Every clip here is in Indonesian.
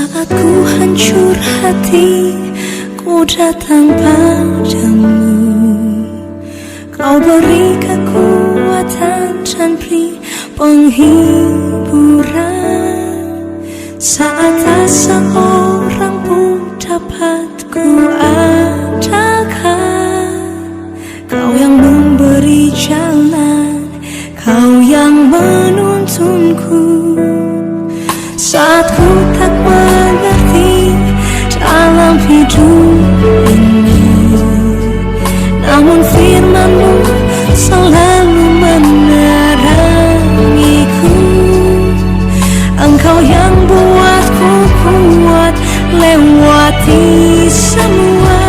Saat ku hancur hati, ku datang padamu. Kau beri kekuatan dan beri penghiburan. Saat tak seorang pun dapat ku andalkan, Kau yang memberi jalan, Kau yang menuntunku. Saat ku tak mengerti dalam hidup ini, namun firman-Mu selalu menerangiku. Engkau yang buatku kuat lewati semua.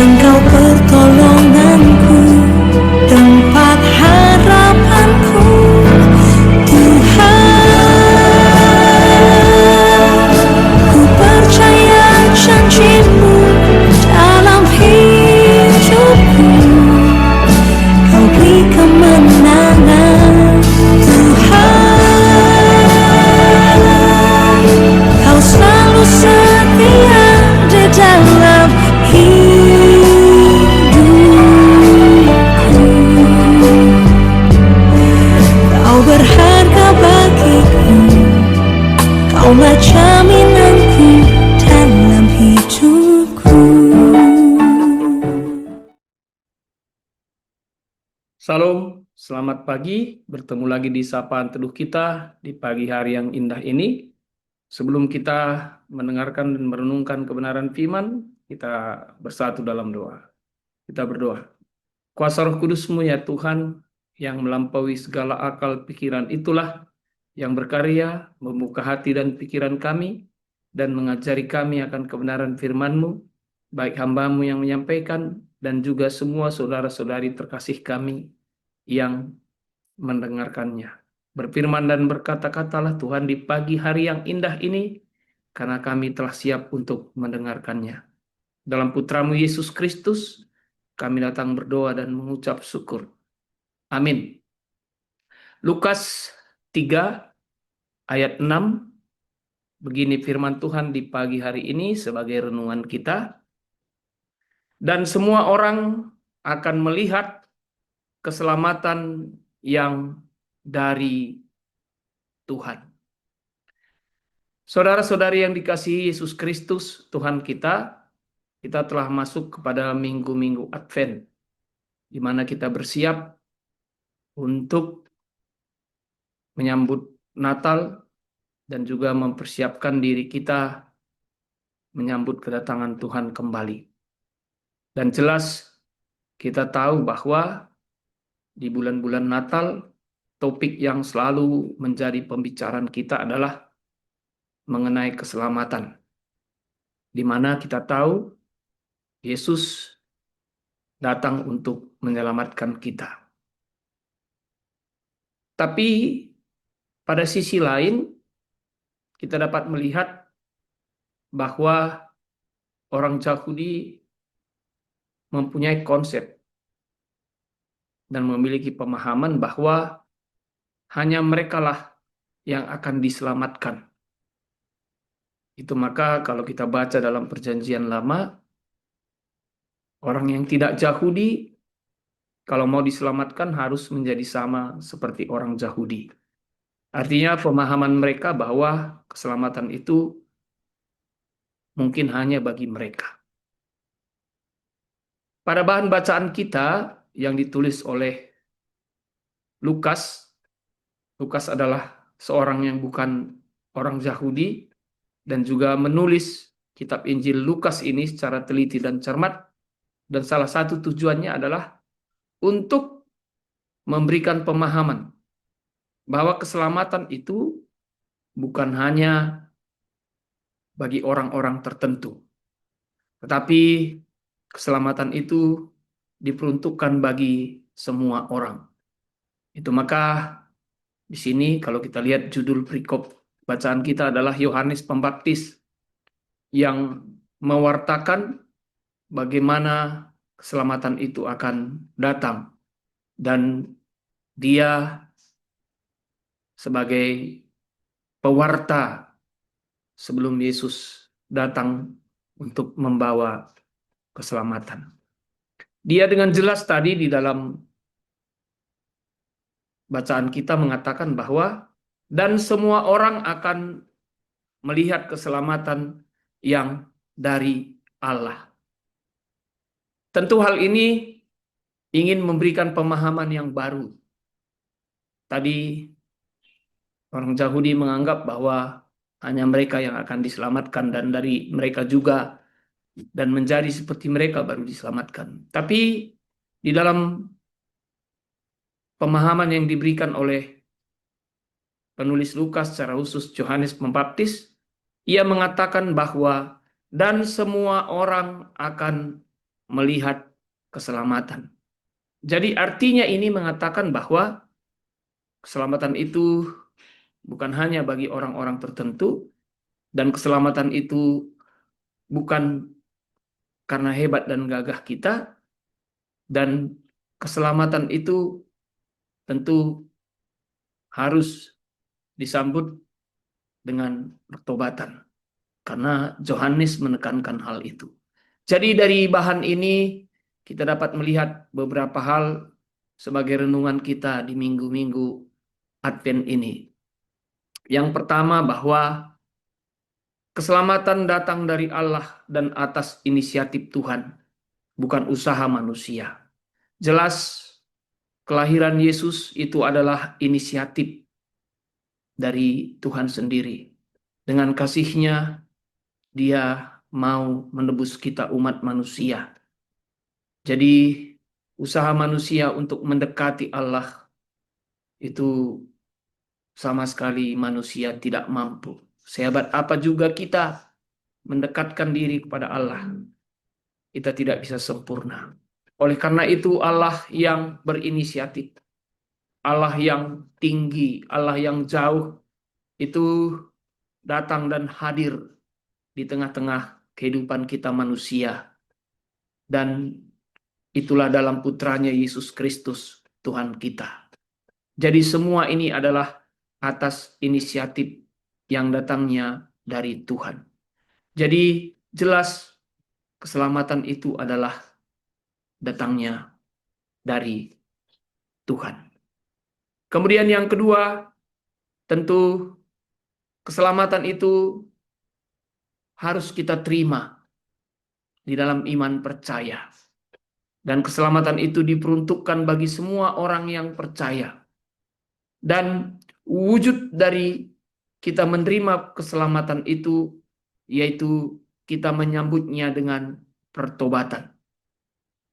Engkau pertolonganku, tempat harapanku, Tuhan. Ku percaya janji-Mu dalam hidupku. Kau beri kemenangan, Tuhan. Kau selalu setia di dalam hidupku. Kau berharga bagiku, Kaulah jaminanku dalam hidupku. Salam, selamat pagi. Bertemu lagi di Sapaan Teduh kita di pagi hari yang indah ini. Sebelum kita mendengarkan dan merenungkan kebenaran firman, kita bersatu dalam doa. Kita berdoa. Kuasa Roh Kudus-Mu ya Tuhan, yang melampaui segala akal pikiran itulah yang berkarya membuka hati dan pikiran kami dan mengajari kami akan kebenaran firman-Mu, baik hamba-Mu yang menyampaikan dan juga semua saudara-saudari terkasih kami yang mendengarkannya. Berfirman dan berkata-katalah Tuhan di pagi hari yang indah ini, karena kami telah siap untuk mendengarkannya. Dalam Putra-Mu Yesus Kristus, kami datang berdoa dan mengucap syukur. Amin. Lukas 3 ayat 6, begini firman Tuhan di pagi hari ini sebagai renungan kita. Dan semua orang akan melihat keselamatan yang dari Tuhan. Saudara-saudari yang dikasihi Yesus Kristus, Tuhan kita telah masuk kepada minggu-minggu Advent, di mana kita bersiap untuk menyambut Natal dan juga mempersiapkan diri kita menyambut kedatangan Tuhan kembali. Dan jelas kita tahu bahwa di bulan-bulan Natal, topik yang selalu menjadi pembicaraan kita adalah mengenai keselamatan. Di mana kita tahu Yesus datang untuk menyelamatkan kita. Tapi pada sisi lain, kita dapat melihat bahwa orang Yahudi mempunyai konsep dan memiliki pemahaman bahwa hanya merekalah yang akan diselamatkan. Itu maka kalau kita baca dalam Perjanjian Lama, orang yang tidak Yahudi kalau mau diselamatkan harus menjadi sama seperti orang Yahudi. Artinya pemahaman mereka bahwa keselamatan itu mungkin hanya bagi mereka. Pada bahan bacaan kita yang ditulis oleh Lukas, Lukas adalah seorang yang bukan orang Yahudi dan juga menulis kitab Injil Lukas ini secara teliti dan cermat, dan salah satu tujuannya adalah untuk memberikan pemahaman bahwa keselamatan itu bukan hanya bagi orang-orang tertentu, tetapi keselamatan itu diperuntukkan bagi semua orang. Itu maka di sini kalau kita lihat judul perikop bacaan kita adalah Yohanes Pembaptis yang mewartakan bagaimana keselamatan itu akan datang, dan dia sebagai pewarta sebelum Yesus datang untuk membawa keselamatan. Dia dengan jelas tadi di dalam bacaan kita mengatakan bahwa dan semua orang akan melihat keselamatan yang dari Allah. Tentu hal ini ingin memberikan pemahaman yang baru. Tadi orang Yahudi menganggap bahwa hanya mereka yang akan diselamatkan dan dari mereka juga dan menjadi seperti mereka baru diselamatkan. Tapi di dalam pemahaman yang diberikan oleh penulis Lukas secara khusus Yohanes Pembaptis, ia mengatakan bahwa dan semua orang akan melihat keselamatan. Jadi artinya ini mengatakan bahwa keselamatan itu bukan hanya bagi orang-orang tertentu, dan keselamatan itu bukan karena hebat dan gagah kita, dan keselamatan itu tentu harus disambut dengan pertobatan. Karena Yohanes menekankan hal itu. Jadi dari bahan ini kita dapat melihat beberapa hal sebagai renungan kita di minggu-minggu Advent ini. Yang pertama bahwa keselamatan datang dari Allah dan atas inisiatif Tuhan, bukan usaha manusia. Jelas kelahiran Yesus itu adalah inisiatif dari Tuhan sendiri. Dengan kasih-Nya, Dia mau menebus kita umat manusia. Jadi usaha manusia untuk mendekati Allah itu sama sekali manusia tidak mampu. Sehebat apa juga kita mendekatkan diri kepada Allah, kita tidak bisa sempurna. Oleh karena itu Allah yang berinisiatif, Allah yang tinggi, Allah yang jauh itu datang dan hadir di tengah-tengah kehidupan kita manusia. Dan itulah dalam putranya Yesus Kristus Tuhan kita. Jadi semua ini adalah atas inisiatif yang datangnya dari Tuhan. Jadi jelas keselamatan itu adalah datangnya dari Tuhan. Kemudian yang kedua, tentu keselamatan itu harus kita terima di dalam iman percaya. Dan keselamatan itu diperuntukkan bagi semua orang yang percaya. Dan wujud dari kita menerima keselamatan itu yaitu kita menyambutnya dengan pertobatan.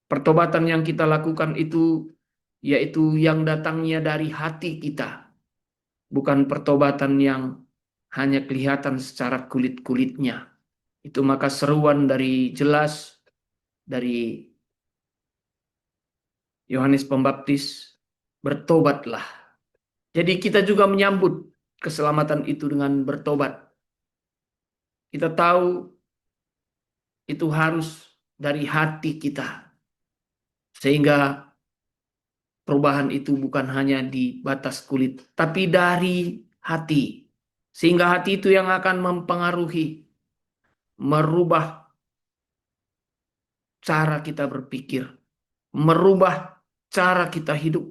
Pertobatan yang kita lakukan itu yaitu yang datangnya dari hati kita. Bukan pertobatan yang hanya kelihatan secara kulit-kulitnya. Itu maka seruan dari jelas dari Yohanes Pembaptis, bertobatlah. Jadi kita juga menyambut keselamatan itu dengan bertobat. Kita tahu itu harus dari hati kita. Sehingga perubahan itu bukan hanya di batas kulit, tapi dari hati. Sehingga hati itu yang akan mempengaruhi, merubah cara kita berpikir, merubah cara kita hidup,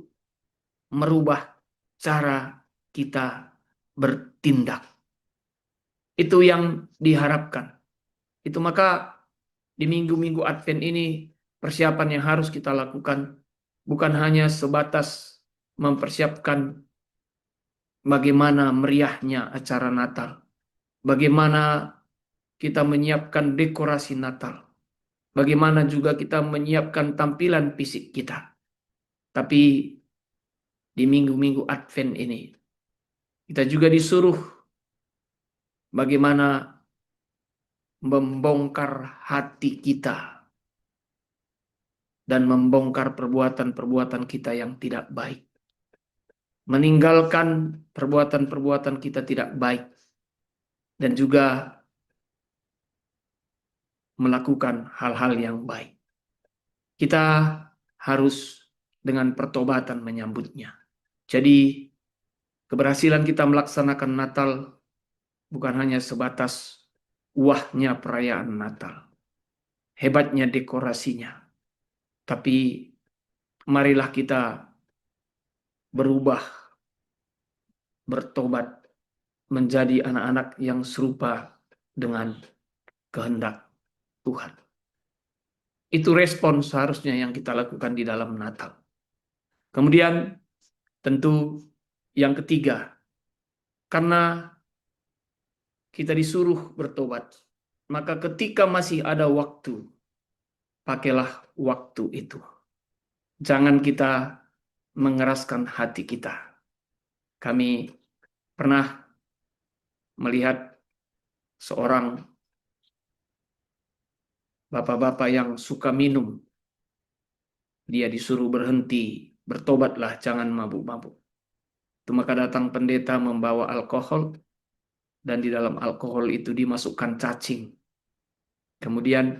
merubah cara kita bertindak. Itu yang diharapkan. Itu maka di minggu-minggu Advent ini persiapan yang harus kita lakukan bukan hanya sebatas mempersiapkan bagaimana meriahnya acara Natal, bagaimana kita menyiapkan dekorasi Natal, bagaimana juga kita menyiapkan tampilan fisik kita. Tapi di minggu-minggu Advent ini kita juga disuruh bagaimana membongkar hati kita dan membongkar perbuatan-perbuatan kita yang tidak baik. Meninggalkan perbuatan-perbuatan kita tidak baik dan juga melakukan hal-hal yang baik. Kita harus dengan pertobatan menyambutnya. Jadi keberhasilan kita melaksanakan Natal bukan hanya sebatas wahnya perayaan Natal, hebatnya dekorasinya, tapi marilah kita berubah, bertobat, menjadi anak-anak yang serupa dengan kehendak Tuhan. Itu respon seharusnya yang kita lakukan di dalam Natal. Kemudian tentu yang ketiga, karena kita disuruh bertobat, maka ketika masih ada waktu, pakailah waktu itu. Jangan kita mengeraskan hati kita. Kami pernah melihat seorang bapak-bapak yang suka minum. Dia disuruh berhenti, bertobatlah, jangan mabuk-mabuk. Itu maka datang pendeta membawa alkohol, dan di dalam alkohol itu dimasukkan cacing. Kemudian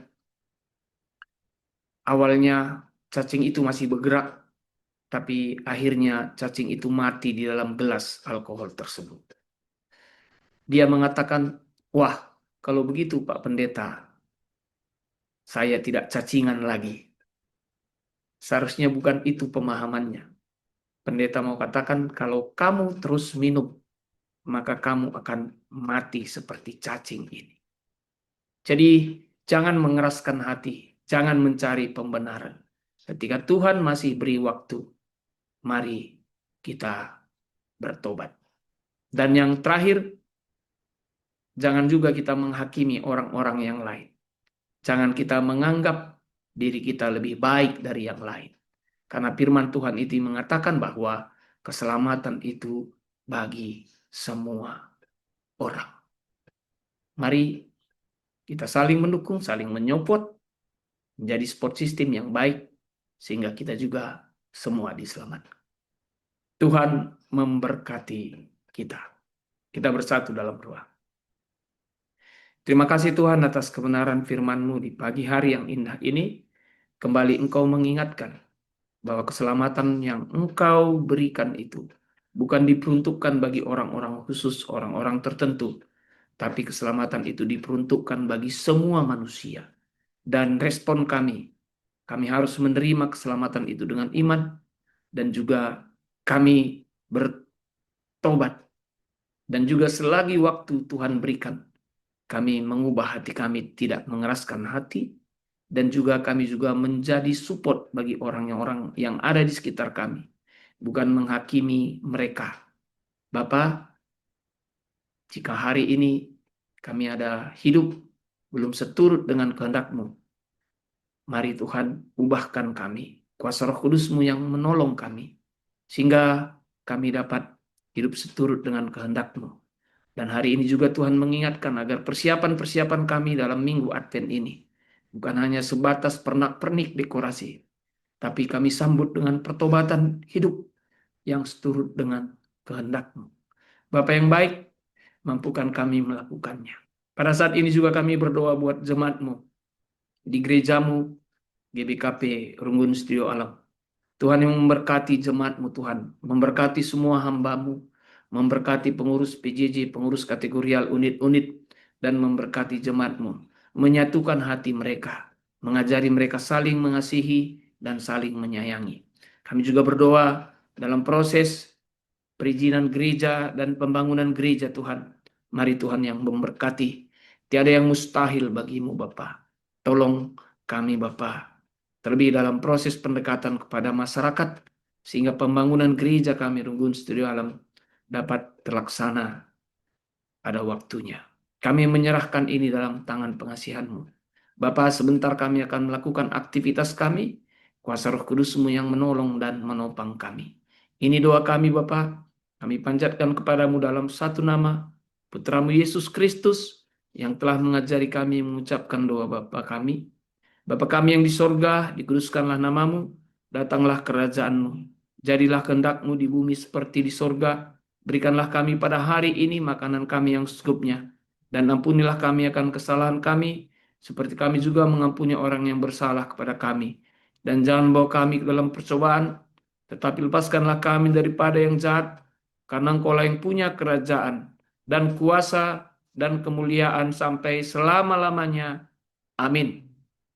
awalnya cacing itu masih bergerak, tapi akhirnya cacing itu mati di dalam gelas alkohol tersebut. Dia mengatakan, wah, kalau begitu Pak Pendeta, saya tidak cacingan lagi. Seharusnya bukan itu pemahamannya. Pendeta mau katakan, kalau kamu terus minum, maka kamu akan mati seperti cacing ini. Jadi jangan mengeraskan hati, jangan mencari pembenaran. Ketika Tuhan masih beri waktu, mari kita bertobat. Dan yang terakhir, jangan juga kita menghakimi orang-orang yang lain. Jangan kita menganggap diri kita lebih baik dari yang lain. Karena firman Tuhan itu mengatakan bahwa keselamatan itu bagi semua orang. Mari kita saling mendukung, saling menyopot, menjadi support system yang baik, sehingga kita juga semua diselamatkan. Tuhan memberkati kita. Kita bersatu dalam doa. Terima kasih Tuhan atas kebenaran firman-Mu di pagi hari yang indah ini. Kembali Engkau mengingatkan bahwa keselamatan yang Engkau berikan itu bukan diperuntukkan bagi orang-orang khusus, orang-orang tertentu, tapi keselamatan itu diperuntukkan bagi semua manusia. Dan respon kami harus menerima keselamatan itu dengan iman, dan juga kami bertobat. Dan juga selagi waktu Tuhan berikan, kami mengubah hati kami, tidak mengeraskan hati, dan juga kami juga menjadi support bagi orang-orang yang ada di sekitar kami, bukan menghakimi mereka. Bapa, jika hari ini kami ada hidup belum seturut dengan kehendak-Mu, mari Tuhan ubahkan kami, kuasa Roh Kudus-Mu yang menolong kami, sehingga kami dapat hidup seturut dengan kehendak-Mu. Dan hari ini juga Tuhan mengingatkan agar persiapan-persiapan kami dalam minggu Advent ini bukan hanya sebatas pernak-pernik dekorasi, tapi kami sambut dengan pertobatan hidup yang seturut dengan kehendak-Mu. Bapa yang baik, mampukan kami melakukannya. Pada saat ini juga kami berdoa buat jemaat-Mu di gereja-Mu, GBKP Runggun Studio Alam. Tuhan yang memberkati jemaat-Mu Tuhan, memberkati semua hamba-Mu, memberkati pengurus PJJ, pengurus kategorial unit-unit, dan memberkati jemaat-Mu, menyatukan hati mereka, mengajari mereka saling mengasihi dan saling menyayangi. Kami juga berdoa dalam proses perizinan gereja dan pembangunan gereja Tuhan. Mari Tuhan yang memberkati. Tiada yang mustahil bagimu Bapa. Tolong kami Bapa, terlebih dalam proses pendekatan kepada masyarakat, sehingga pembangunan gereja kami Runggun Studio Alam dapat terlaksana pada waktunya. Kami menyerahkan ini dalam tangan pengasihan-Mu. Bapa, sebentar kami akan melakukan aktivitas kami, kuasa Roh Kudus-Mu yang menolong dan menopang kami. Ini doa kami Bapa, kami panjatkan kepadamu dalam satu nama, Putra-Mu Yesus Kristus, yang telah mengajari kami mengucapkan doa Bapa kami. Bapa kami yang di sorga, dikuduskanlah namamu, datanglah kerajaan-Mu. Jadilah kehendak-Mu di bumi seperti di sorga. Berikanlah kami pada hari ini makanan kami yang secukupnya. Dan ampunilah kami akan kesalahan kami, seperti kami juga mengampuni orang yang bersalah kepada kami. Dan jangan bawa kami ke dalam percobaan, tetapi lepaskanlah kami daripada yang jahat, karena Engkaulah yang punya kerajaan dan kuasa dan kemuliaan sampai selama-lamanya. Amin.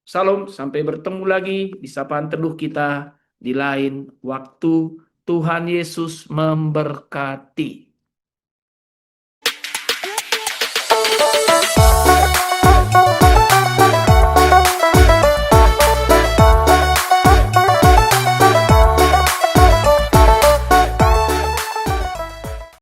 Salam, sampai bertemu lagi di sapaan teduh kita di lain waktu. Tuhan Yesus memberkati.